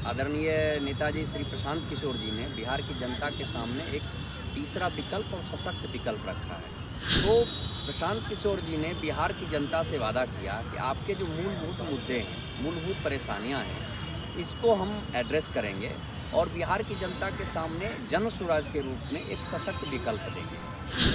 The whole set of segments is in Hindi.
आदरणीय नेताजी श्री प्रशांत किशोर जी ने बिहार की जनता के सामने एक तीसरा विकल्प और सशक्त विकल्प रखा है। तो प्रशांत किशोर जी ने बिहार की जनता से वादा किया कि आपके जो मूलभूत मुद्दे हैं, मूलभूत परेशानियां हैं, इसको हम एड्रेस करेंगे और बिहार की जनता के सामने जन स्वराज के रूप में एक सशक्त विकल्प देंगे।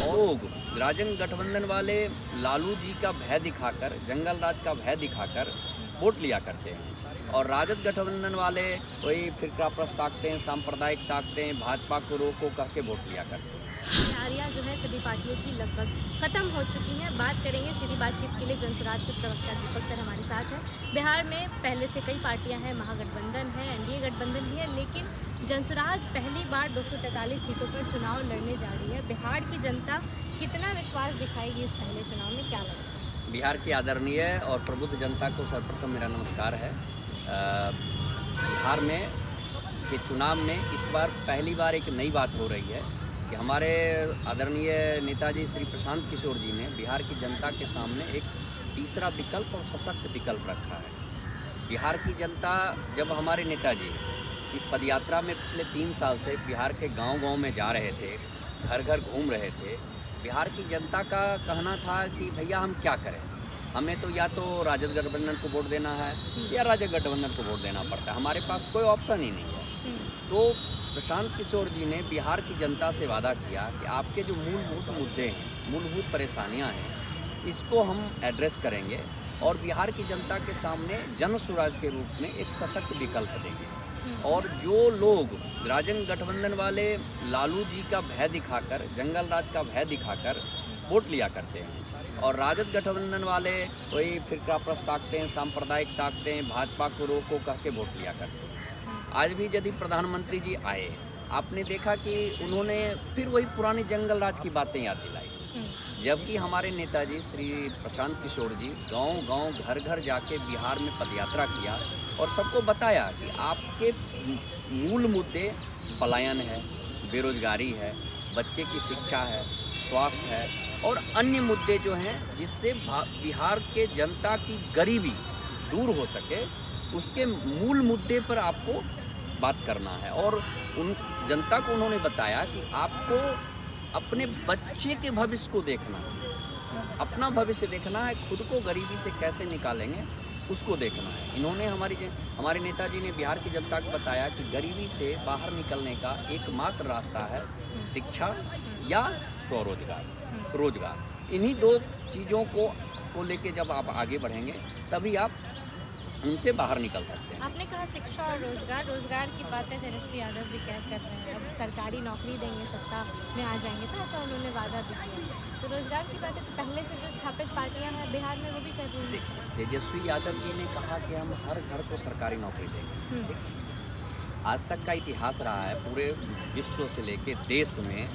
लोग राजन गठबंधन वाले लालू जी का भय दिखाकर, जंगल राज का भय दिखाकर वोट लिया करते हैं और राजद गठबंधन वाले वही फिरका प्रस्त ताकते हैं, सांप्रदायिक ताकते हैं, भाजपा को रोको कह के वोट लिया करते हैं। तैयारियां जो है सभी पार्टियों की लगभग ख़त्म हो चुकी हैं। बात करेंगे सीधी बातचीत के लिए जनसुराज से प्रवक्ता दीपक सर हमारे साथ हैं। बिहार में पहले से कई पार्टियां हैं, महागठबंधन है, एनडीए गठबंधन भी है, लेकिन जनसुराज पहली बार 243 सीटों पर चुनाव लड़ने जा रही है। बिहार की जनता कितना विश्वास दिखाएगी इस पहले चुनाव में, क्या लगता है? बिहार की आदरणीय और प्रबुद्ध जनता को सर्वप्रथम मेरा नमस्कार है। बिहार में के चुनाव में इस बार पहली बार एक नई बात हो रही है कि हमारे आदरणीय नेताजी श्री प्रशांत किशोर जी ने बिहार की जनता के सामने एक तीसरा विकल्प और सशक्त विकल्प रखा है। बिहार की जनता जब हमारे नेताजी की पदयात्रा में पिछले 3 साल से बिहार के गांव-गांव में जा रहे थे, घर घर घूम रहे थे, बिहार की जनता का कहना था कि भैया हम क्या करें, हमें तो या तो राजद गठबंधन को वोट देना है या राजद गठबंधन को वोट देना पड़ता है, हमारे पास कोई ऑप्शन ही नहीं है। तो प्रशांत किशोर जी ने बिहार की जनता से वादा किया कि आपके जो मूलभूत मुद्दे हैं, मूलभूत परेशानियां हैं, इसको हम एड्रेस करेंगे और बिहार की जनता के सामने जन स्वराज के रूप में एक सशक्त विकल्प देंगे। और जो लोग राजन गठबंधन वाले लालू जी का भय दिखाकर, जंगल राज का भय दिखाकर वोट लिया करते हैं और राजद गठबंधन वाले वही फिरका प्रस्त ताकते हैं, सांप्रदायिक ताकते हैं, भाजपा को रोको कह के वोट लिया करते हैं। आज भी यदि प्रधानमंत्री जी आए, आपने देखा कि उन्होंने फिर वही पुरानी जंगल राज की बातें याद दिलाई, जबकि हमारे नेताजी श्री प्रशांत किशोर जी गांव-गांव, घर-घर जाके बिहार में पदयात्रा किया और सबको बताया कि आपके मूल मुद्दे पलायन है, बेरोजगारी है, बच्चे की शिक्षा है, स्वास्थ्य है और अन्य मुद्दे जो हैं जिससे बिहार के जनता की गरीबी दूर हो सके, उसके मूल मुद्दे पर आपको बात करना है। और उन जनता को उन्होंने बताया कि आपको अपने बच्चे के भविष्य को देखना है, अपना भविष्य देखना है, खुद को गरीबी से कैसे निकालेंगे उसको देखना है। इन्होंने हमारे नेताजी ने बिहार की जनता को बताया कि गरीबी से बाहर निकलने का एकमात्र रास्ता है शिक्षा या स्वरोजगार, रोजगार। इन्हीं 2 चीज़ों को लेके जब आप आगे बढ़ेंगे तभी आप उनसे बाहर निकल सकते हैं। आपने कहा शिक्षा और रोजगार की बातें तेजस्वी यादव भी कर रहे हैं, अब सरकारी नौकरी देंगे, सत्ता में आ जाएंगे, तो ऐसा उन्होंने वादा भी किया। तो रोजगार की बातें तो पहले से जो स्थापित पार्टियां हैं बिहार में वो भी कर रही हैं। तेजस्वी यादव जी ने कहा कि हम हर घर को सरकारी नौकरी देंगे। आज तक का इतिहास रहा है पूरे विश्व से लेके देश में,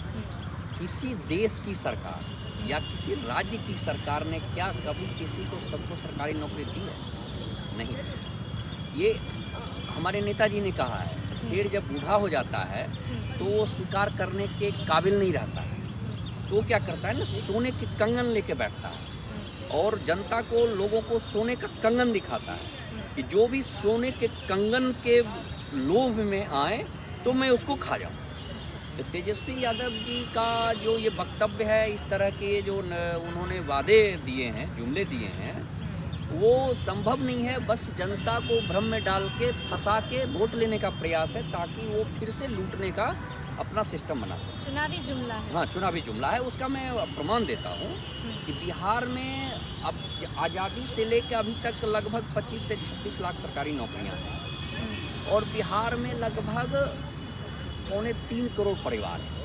किसी देश की सरकार या किसी राज्य की सरकार ने क्या कभी किसी को सबको सरकारी नौकरी दी है? नहीं। ये हमारे नेताजी ने कहा है, शेर जब बूढ़ा हो जाता है तो वो शिकार करने के काबिल नहीं रहता है, तो वो क्या करता है ना, सोने के कंगन लेके बैठता है और जनता को, लोगों को सोने का कंगन दिखाता है कि जो भी सोने के कंगन के लोभ में आए तो मैं उसको खा जाऊँ। तो तेजस्वी यादव जी का जो ये वक्तव्य है, इस तरह के जो उन्होंने वादे दिए हैं, जुमले दिए हैं, वो संभव नहीं है। बस जनता को भ्रम में डाल के, फंसा के वोट लेने का प्रयास है ताकि वो फिर से लूटने का अपना सिस्टम बना सके। चुनावी जुमला है। हाँ, चुनावी जुमला है। उसका मैं प्रमाण देता हूँ कि बिहार में अब आज़ादी से लेकर अभी तक लगभग 25 से 26 लाख सरकारी नौकरियाँ हैं और बिहार में लगभग 2.25 करोड़ परिवार हैं।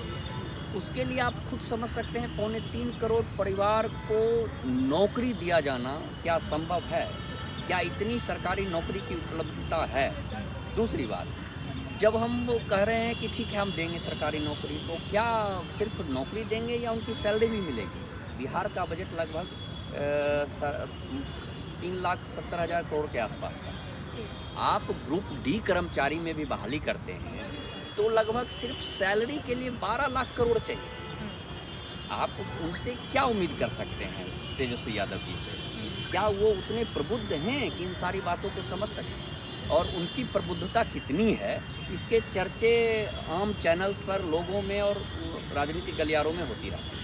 उसके लिए आप खुद समझ सकते हैं 2.25 करोड़ परिवार को नौकरी दिया जाना क्या संभव है? क्या इतनी सरकारी नौकरी की उपलब्धता है? दूसरी बात, जब हम वो कह रहे हैं कि ठीक है हम देंगे सरकारी नौकरी, तो क्या सिर्फ नौकरी देंगे या उनकी सैलरी भी मिलेगी? बिहार का बजट लगभग 3,70,000 करोड़ के आसपास का। आप ग्रुप डी कर्मचारी में भी बहाली करते हैं तो लगभग सिर्फ सैलरी के लिए 12 लाख करोड़ चाहिए। आप उनसे क्या उम्मीद कर सकते हैं तेजस्वी यादव जी से? क्या वो उतने प्रबुद्ध हैं कि इन सारी बातों को समझ सकें? और उनकी प्रबुद्धता कितनी है, इसके चर्चे आम चैनल्स पर लोगों में और राजनीतिक गलियारों में होती रहती है।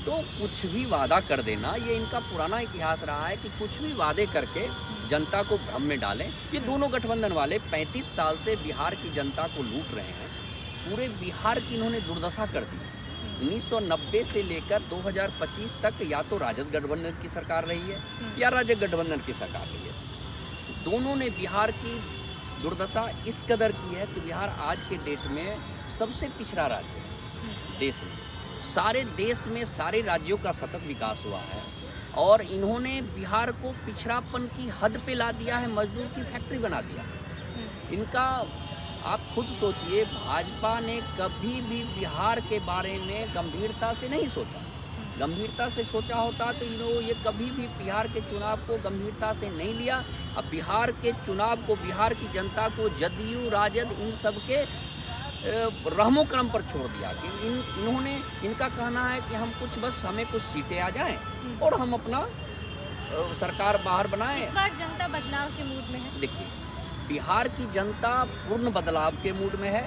तो कुछ भी वादा कर देना, ये इनका पुराना इतिहास रहा है कि कुछ भी वादे करके जनता को भ्रम में डालें। ये दोनों गठबंधन वाले 35 साल से बिहार की जनता को लूट रहे हैं। पूरे बिहार की इन्होंने दुर्दशा कर दी। 1990 से लेकर 2025 तक या तो राजद गठबंधन की सरकार रही है या राजग गठबंधन की सरकार रही है। दोनों ने बिहार की दुर्दशा इस कदर की है कि बिहार आज के डेट में सबसे पिछड़ा राज्य है देश में। सारे देश में सारे राज्यों का सतत विकास हुआ है और इन्होंने बिहार को पिछड़ापन की हद पे ला दिया है, मजदूर की फैक्ट्री बना दिया। इनका आप खुद सोचिए, भाजपा ने कभी भी बिहार के बारे में गंभीरता से नहीं सोचा। गंभीरता से सोचा होता तो ये कभी भी बिहार के चुनाव को गंभीरता से नहीं लिया। अब बिहार के चुनाव को, बिहार की जनता को जदयू राजद इन सब के रहमो क्रम पर छोड़ दिया कि इन्होंने, इनका कहना है कि हम बस हमें कुछ सीटें आ जाएं और हम अपना सरकार बाहर बनाएं। इस बार जनता बदलाव के मूड में है। देखिए, बिहार की जनता पूर्ण बदलाव के मूड में है।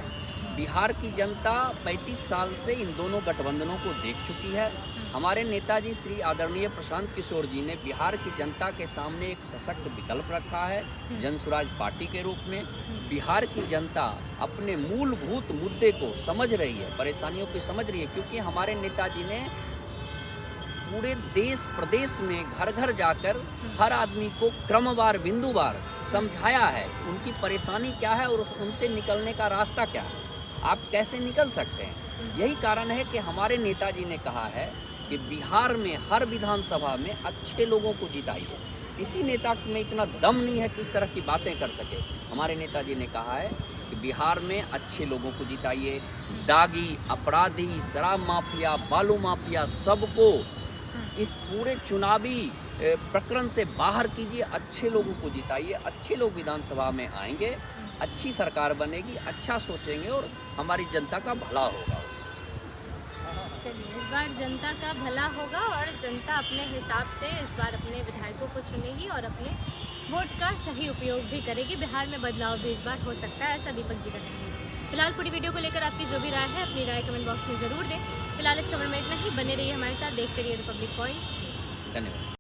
बिहार की जनता 35 साल से इन दोनों गठबंधनों को देख चुकी है। हमारे नेताजी श्री आदरणीय प्रशांत किशोर जी ने बिहार की जनता के सामने एक सशक्त विकल्प रखा है जन स्वराज पार्टी के रूप में। बिहार की जनता अपने मूलभूत मुद्दे को समझ रही है, परेशानियों को समझ रही है, क्योंकि हमारे नेताजी ने पूरे देश प्रदेश में घर घर जाकर हर आदमी को क्रमवार बिंदुवार समझाया है उनकी परेशानी क्या है और उनसे निकलने का रास्ता क्या है, आप कैसे निकल सकते हैं। यही कारण है कि हमारे नेताजी ने कहा है कि बिहार में हर विधानसभा में अच्छे लोगों को जिताइए। किसी नेता में इतना दम नहीं है कि इस तरह की बातें कर सके। हमारे नेताजी ने कहा है कि बिहार में अच्छे लोगों को जिताइए, दागी, अपराधी, शराब माफिया, बालू माफिया सबको इस पूरे चुनावी प्रकरण से बाहर कीजिए, अच्छे लोगों को जिताइए। अच्छे लोग विधानसभा में आएंगे, अच्छी सरकार बनेगी, अच्छा सोचेंगे और हमारी जनता का भला होगा। चलिए, इस बार जनता का भला होगा और जनता अपने हिसाब से इस बार अपने विधायकों को चुनेगी और अपने वोट का सही उपयोग भी करेगी। बिहार में बदलाव भी इस बार हो सकता है, ऐसा दीपक जी का कहना है। फिलहाल पूरी वीडियो को लेकर आपकी जो भी राय है, अपनी राय कमेंट बॉक्स में ज़रूर दें। फिलहाल इस खबर में इतना ही। बने रहिए हमारे साथ, देखते रहिए रिपब्लिक पॉइंट्स। धन्यवाद।